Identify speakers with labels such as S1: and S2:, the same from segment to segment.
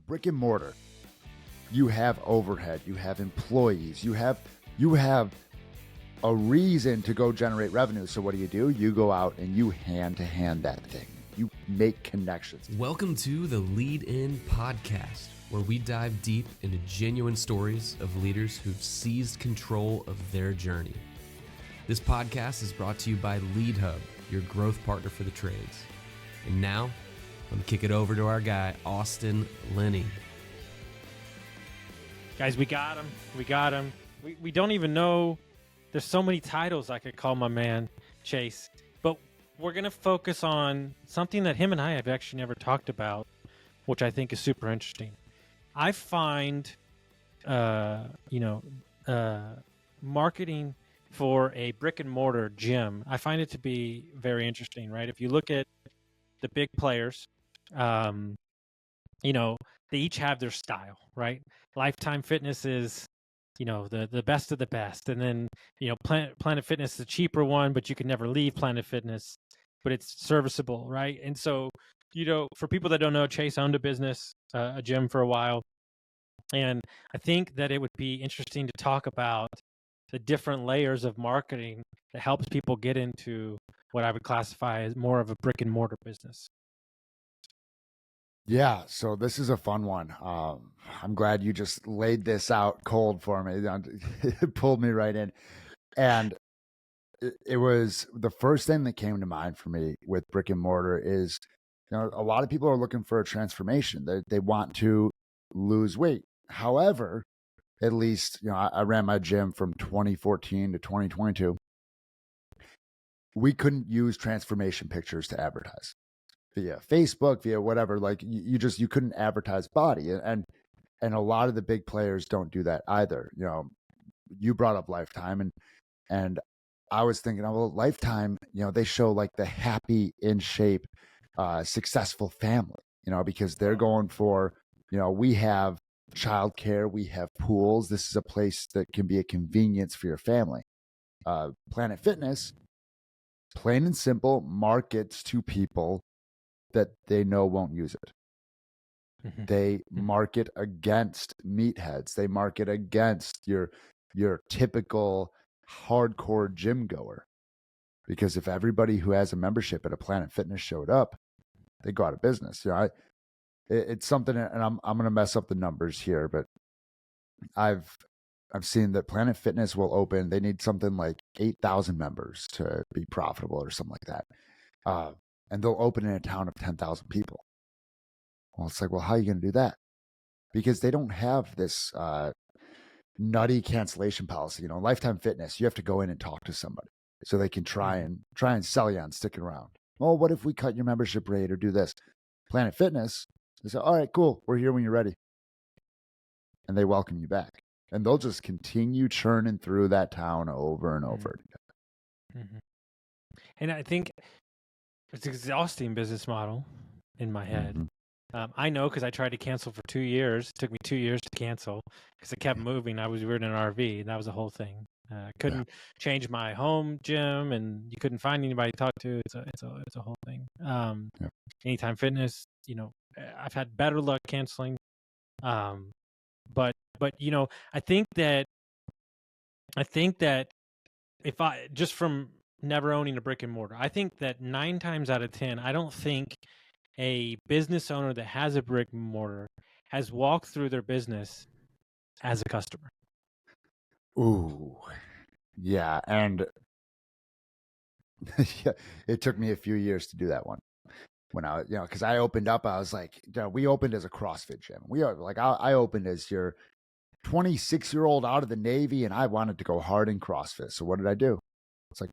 S1: brick and mortar, you have overhead, you have employees, you have a reason to go generate revenue. So what do? You go out and you hand to hand that thing. You make connections.
S2: Welcome to the Lead In Podcast, where we dive deep into genuine stories of leaders who've seized control of their journey. This podcast is brought to you by Lead Hub, your growth partner for the trades. And now, let me kick it over to our guy, Austin Linney.
S3: Guys, we got him. We don't even know. There's so many titles I could call my man, Chase. But we're going to focus on something that him and I have actually never talked about, which I think is super interesting. I find, marketing for a brick-and-mortar gym, I find it to be very interesting, right? If you look at the big players, they each have their style, right? Lifetime Fitness is, the best of the best. And then, Planet Fitness is a cheaper one, but you can never leave Planet Fitness, but it's serviceable, right? And so, for people that don't know, Chase owned a business, a gym for a while. And I think that it would be interesting to talk about the different layers of marketing that helps people get into what I would classify as more of a brick and mortar business.
S1: Yeah, so this is a fun one. I'm glad you just laid this out cold for me. It pulled me right in. And it was the first thing that came to mind for me with brick and mortar is, a lot of people are looking for a transformation. They want to lose weight. However, at least, I ran my gym from 2014 to 2022. We couldn't use transformation pictures to advertise via Facebook, via whatever. Like you couldn't advertise body, and a lot of the big players don't do that either. You brought up Lifetime, and I was thinking, well, Lifetime, they show like the happy, in shape, successful family, because they're going for, we have childcare, we have pools. This is a place that can be a convenience for your family. Planet Fitness, plain and simple, markets to people that they know won't use it. Mm-hmm. They market against meatheads. They market against your typical hardcore gym goer. Because if everybody who has a membership at a Planet Fitness showed up, they go out of business. It's something, and I'm going to mess up the numbers here, but I've seen that Planet Fitness will open. They need something like 8,000 members to be profitable or something like that. And they'll open in a town of 10,000 people. Well, it's like, well, how are you going to do that? Because they don't have this nutty cancellation policy. Lifetime Fitness, you have to go in and talk to somebody so they can try and sell you on sticking around. Oh, what if we cut your membership rate or do this? Planet Fitness, they say, all right, cool, we're here when you're ready. And they welcome you back. And they'll just continue churning through that town over and over again.
S3: Mm-hmm. And I think it's an exhausting business model in my head. Mm-hmm. I know because I tried to cancel for 2 years. It took me 2 years to cancel because I kept moving. I was in an RV. That was the whole thing. Couldn't change my home gym, and you couldn't find anybody to talk to. It's a whole thing. Anytime Fitness, I've had better luck canceling. But I think that if I just from never owning a brick and mortar, I think that 9 times out of 10, I don't think a business owner that has a brick and mortar has walked through their business as a customer.
S1: Ooh, yeah. And yeah, it took me a few years to do that one. When I, because I opened up, I was like, we opened as a CrossFit gym. I opened as your 26-year-old out of the Navy, and I wanted to go hard in CrossFit. So what did I do? It's like,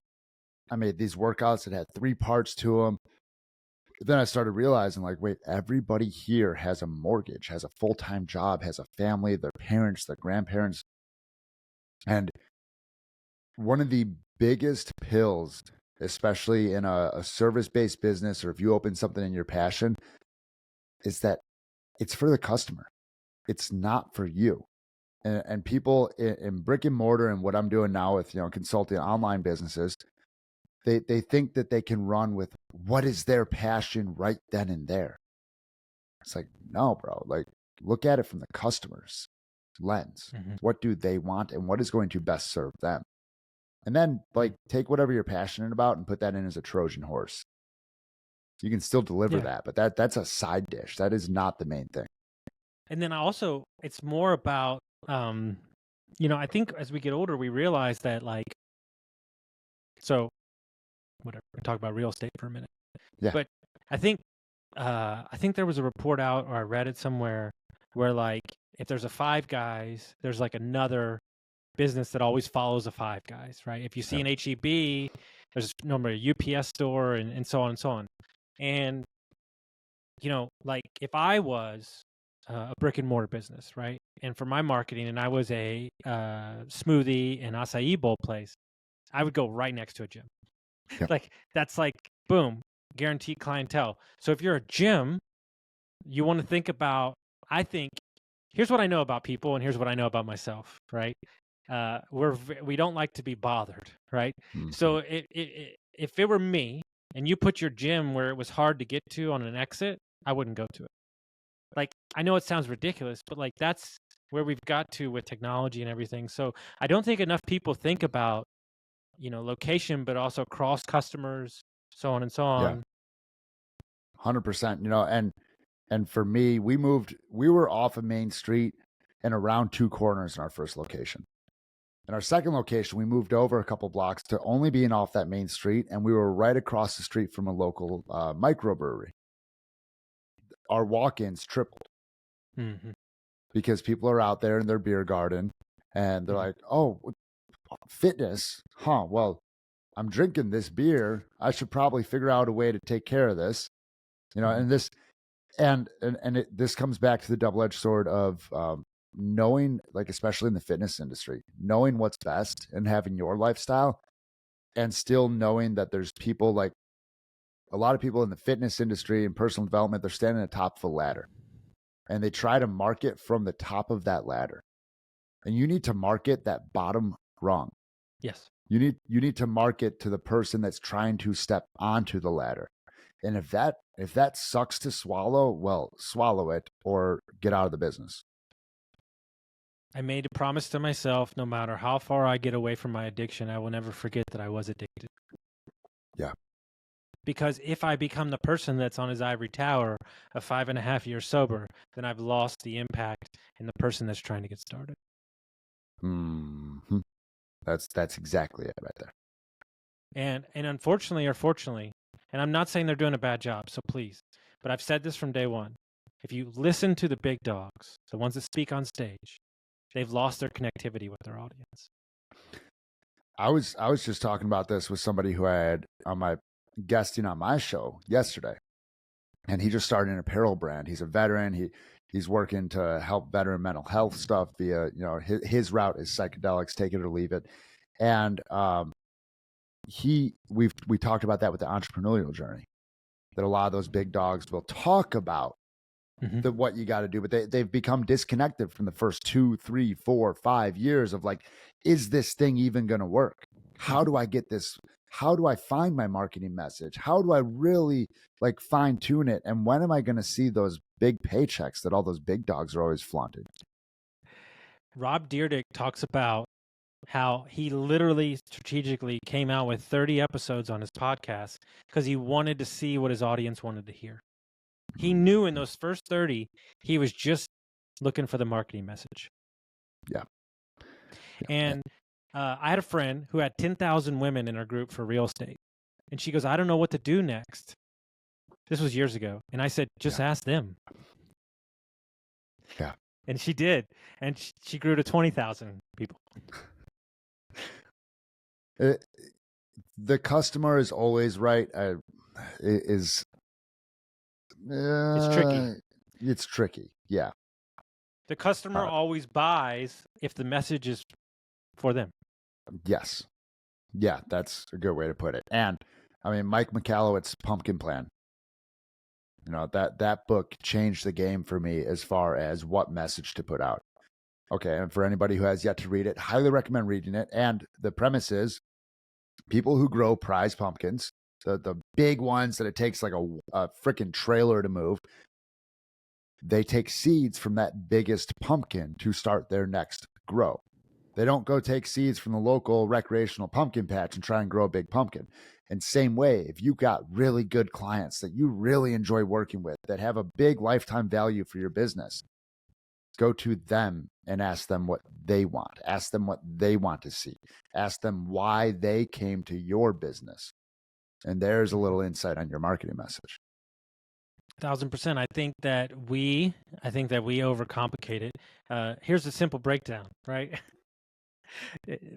S1: I made these workouts that had 3 parts to them. But then I started realizing, like, wait, everybody here has a mortgage, has a full-time job, has a family, their parents, their grandparents. And one of the biggest pills, especially in a service-based business, or if you open something in your passion, is that it's for the customer. It's not for you. And people in brick and mortar, and what I'm doing now with, consulting online businesses, they think that they can run with what is their passion right then and there. It's like, no, bro, like look at it from the customer's lens.
S3: Mhm.
S1: What do they want and what is going to best serve them? And then like take whatever you're passionate about and put that in as a Trojan horse. You can still deliver
S3: Yeah.
S1: that, but that's a side dish. That is not the main thing.
S3: And then also, it's more about, you know, I think as we get older, we realize that, like, so whatever, we talk about real estate for a minute.
S1: Yeah.
S3: But I think there was a report out, or I read it somewhere, where like if there's a Five Guys, there's like another business that always follows a Five Guys, right? If you see an HEB, there's normally a UPS store, and so on and so on. And you know, like if I was a brick and mortar business, right, and for my marketing, and I was a smoothie and acai bowl place, I would go right next to a gym.
S1: Yep.
S3: Like that's like boom, guaranteed clientele. So if you're a gym, you want to think about, I think, here's what I know about people and here's what I know about myself, right? We don't like to be bothered, right?
S1: Mm-hmm.
S3: So if it were me and you put your gym where it was hard to get to on an exit, I wouldn't go to it. Like, I know it sounds ridiculous, but like that's where we've got to with technology and everything. So I don't think enough people think about, you know, location, but also cross customers, so on and so on.
S1: 100%, you know, and for me, we were off of Main Street and around two corners in our first location. In our second location, we moved over a couple blocks to only being off that main street, and we were right across the street from a local microbrewery. Our walk-ins tripled because people are out there in their beer garden, and they're like, "Oh, fitness, huh? Well, I'm drinking this beer. I should probably figure out a way to take care of this." You know, and this, this comes back to the double-edged sword of knowing, like, especially in the fitness industry, knowing what's best and having your lifestyle, and still knowing that there's people, like a lot of people in the fitness industry and personal development, they're standing at the top of a ladder and they try to market from the top of that ladder. And you need to market that bottom rung.
S3: Yes.
S1: You need to market to the person that's trying to step onto the ladder. And if that sucks to swallow, well, swallow it or get out of the business.
S3: I made a promise to myself, no matter how far I get away from my addiction, I will never forget that I was addicted.
S1: Yeah.
S3: Because if I become the person that's on his ivory tower of 5.5 years sober, then I've lost the impact in the person that's trying to get started.
S1: Mm-hmm. That's exactly it right there.
S3: And unfortunately or fortunately, and I'm not saying they're doing a bad job, so please, but I've said this from day one. If you listen to the big dogs, the ones that speak on stage, they've lost their connectivity with their audience.
S1: I was just talking about this with somebody who I had on my guesting on my show yesterday, and he just started an apparel brand. He's a veteran. He's working to help veteran mental health stuff via, you know, his route is psychedelics, take it or leave it. And we talked about that with the entrepreneurial journey, that a lot of those big dogs will talk about what you got to do, but they've become disconnected from the first 2, 3, 4, 5 years of like, is this thing even going to work? How do I get this? How do I find my marketing message? How do I really like fine tune it? And when am I going to see those big paychecks that all those big dogs are always flaunting?
S3: Rob Dyrdek talks about how he literally strategically came out with 30 episodes on his podcast because he wanted to see what his audience wanted to hear. He knew in those first 30, he was just looking for the marketing message.
S1: Yeah.
S3: And I had a friend who had 10,000 women in her group for real estate. And she goes, I don't know what to do next. This was years ago. And I said, just ask them.
S1: Yeah.
S3: And she did. And she grew to 20,000 people.
S1: The customer is always right. It's
S3: tricky.
S1: It's tricky. Yeah.
S3: The customer always buys if the message is for them.
S1: Yes. Yeah, that's a good way to put it. And I mean, Mike McAllowit's Pumpkin Plan, you know, that book changed the game for me as far as what message to put out. Okay. And for anybody who has yet to read it, highly recommend reading it. And the premise is people who grow prize pumpkins, the big ones that it takes like a freaking trailer to move, they take seeds from that biggest pumpkin to start their next grow. They don't go take seeds from the local recreational pumpkin patch and try and grow a big pumpkin. And same way, if you've got really good clients that you really enjoy working with, that have a big lifetime value for your business, go to them and ask them what they want. Ask them what they want to see. Ask them why they came to your business. And there's a little insight on your marketing message.
S3: 1,000%. I think that we overcomplicate it. Here's a simple breakdown, right?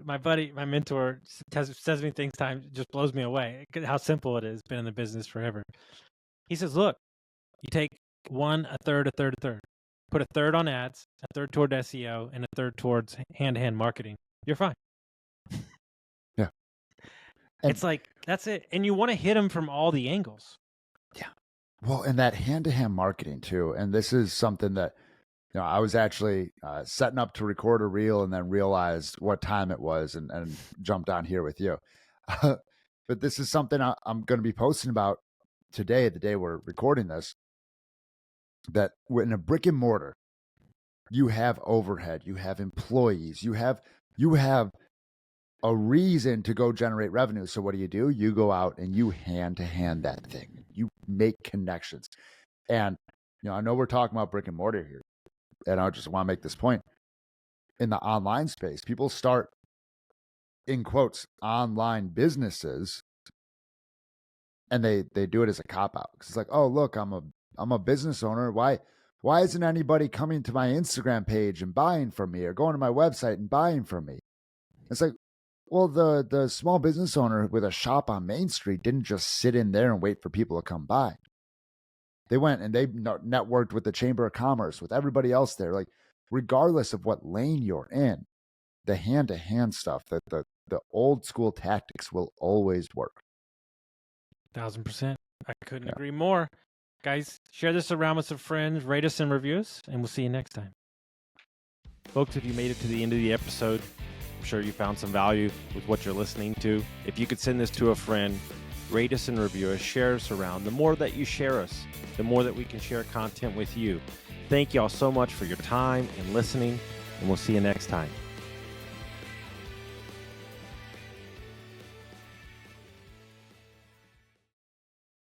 S3: My buddy, my mentor, says me things just blows me away. How simple it is. Been in the business forever. He says, "Look, you take a third. Put a third on ads, a third toward SEO, and a third towards hand-to-hand marketing. You're fine."
S1: Yeah.
S3: It's like, that's it. And you want to hit them from all the angles.
S1: Yeah. Well, and that hand-to-hand marketing too. And this is something that, I was actually setting up to record a reel and then realized what time it was and jumped on here with you. But this is something I'm going to be posting about today, the day we're recording this, that in a brick and mortar, you have overhead, you have employees, you have a reason to go generate revenue. So what do? You go out and you hand to hand that thing. You make connections. And, I know we're talking about brick and mortar here, and I just want to make this point. In the online space, people start, in quotes, online businesses, and they do it as a cop-out. Because it's like, oh, look, I'm a business owner. Why isn't anybody coming to my Instagram page and buying from me or going to my website and buying from me? It's like, well, the small business owner with a shop on Main Street didn't just sit in there and wait for people to come by. They went and they networked with the Chamber of Commerce, with everybody else there. Like, regardless of what lane you're in, the hand-to-hand stuff, that the old school tactics will always work.
S3: 1,000%. I couldn't agree more. Guys, share this around with some friends, rate us and reviews, and we'll see you next time. Folks, if you made it to the end of the episode, I'm sure you found some value with what you're listening to. If you could send this to a friend, rate us and review us, share us around. The more that you share us, the more that we can share content with you. Thank you all so much for your time and listening, and we'll see you next time.